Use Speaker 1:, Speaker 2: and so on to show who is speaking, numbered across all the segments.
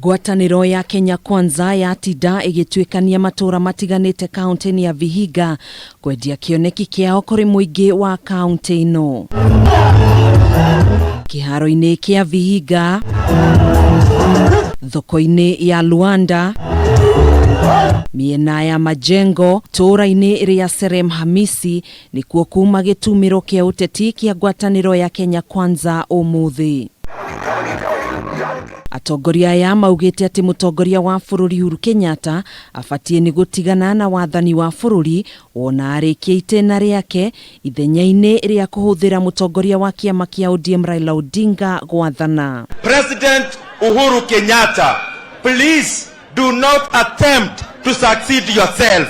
Speaker 1: Ngwataniro ya Kenya Kwanza yatinda igituikania matura matiganite kaunti-ini ya Vihiga kwendia kioneki kiao kuri muingi wa kaunti ino. Kiharo-ini kia Vihiga, thoko-ini ya Luanda, miena ya Majengo, tura-ini ria Serem Hamisi ni kuo kuma gitumiro kia Uteti kia ngwataniro ya Kenya Kwanza umuthi. Atongoria ya maugite ati mutongoria wa bururi Uhuru Kenyatta afatie ni gutigana na wathani wa bururi wona arikie itina riake ithenya-ini ria kuhuthira mutongoria wa kiama kia ODM Raila Odinga gwathana.
Speaker 2: President Uhuru Kenyatta, please do not attempt to succeed yourself,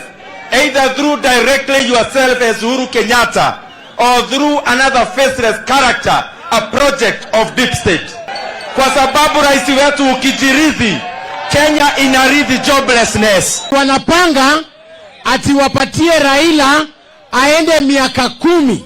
Speaker 2: either through directly yourself as Uhuru Kenyatta or through another faceless character, a project of deep state. Kwa sababu rais wetu ukijirithi, Kenya inarithi joblessness.
Speaker 3: Wanapanga ati wapatie Raila aende miaka 10.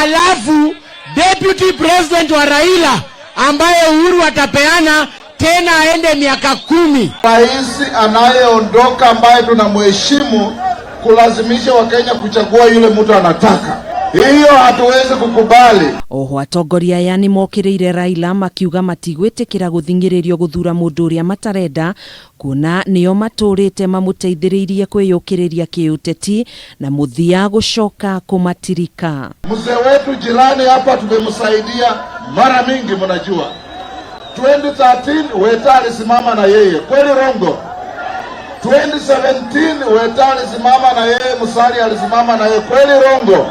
Speaker 3: Alafu deputy president wa Raila ambaye Uhuru atapeana tena aende miaka 10.
Speaker 4: Rais anayeondoka ambaye tunamheshimu kulazimisha Wakenya kuchagua yule mtu anataka. Hiyo hatuwezi kukubali.
Speaker 1: Oho Atongoria ya nimokiriire Raila makiuga matigwitikira guthing'ririo guthura mundu uria matarenda kuna niyo maturite mamuteithiririe kwiyukiriria kiuteti na muthia gucoka kumatirika.
Speaker 4: Mzee wetu jirani hapa tumemsaidia mara mingi, mnajua 2013 Weta alisimama na yeye, kweli rongo? 2017 Weta alisimama na yeye, Musalia alisimama na yeye, kweli rongo?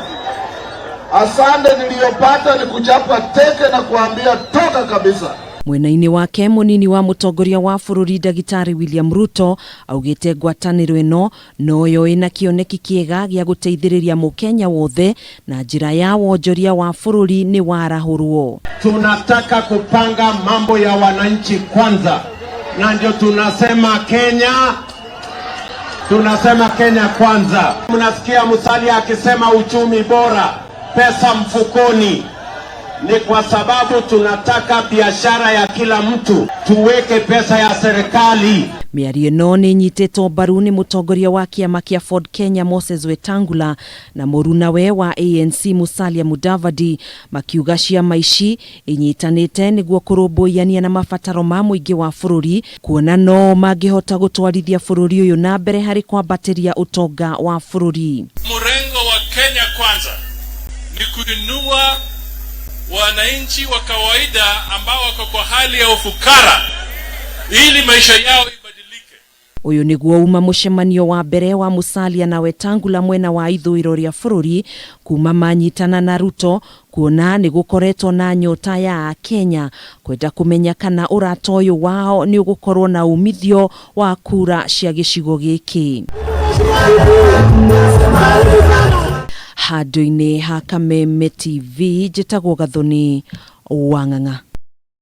Speaker 4: Asante niliyopata ni kuchapa teke na kuambia toka kabisa.
Speaker 1: Mwena-ini wake munini wa mutongoria wa bururi Dagitari William Ruto augite ngwataniro ino noyo ina kioneki kiega gia guteithiriria mukenya wothe na njira ya wonjoria wa bururi ni warahurwo.
Speaker 3: Tunataka kupanga mambo ya wananchi kwanza, na ndio tunasema Kenya kwanza. Mnasikia Musalia akisema uchumi bora, pesa mfukoni. Ni kwa sababu tunataka biashara ya kila mtu, tuweke pesa ya serikali.
Speaker 1: Miario no ni nyiteto mbaru ni mutongoria wa kiama kia Ford Kenya Moses Wetangula na murunawe wa ANC Musalia Mudavadi makiuga ciama ici inyitanite niguo kurumbuiania na mabataro ma muingi wa bururi kuona no mangihota gutwarithia bururi uyu na mbere hari kwambatiria utonga wa bururi.
Speaker 5: Murengo wa Kenya Kwanza ni kuinua wananchi wa kawaida ambao wako kwa hali ya ufukara ili maisha yao ibadilike.
Speaker 1: Uyu niguo uma mucemanio wa mbere wa Musalia na Wetangula mwena wa ithuriro ria bururi kuma manyitana na Ruto kuona ni gukoretwo na nyota ya Kenya kwenda kumenya kana uratoyo wao ni ugukorwo na umithio wa kura cia gicigo giki. Handũ-inĩ ha Kameme TV njĩtagwo Gathoni Wang'ang'a.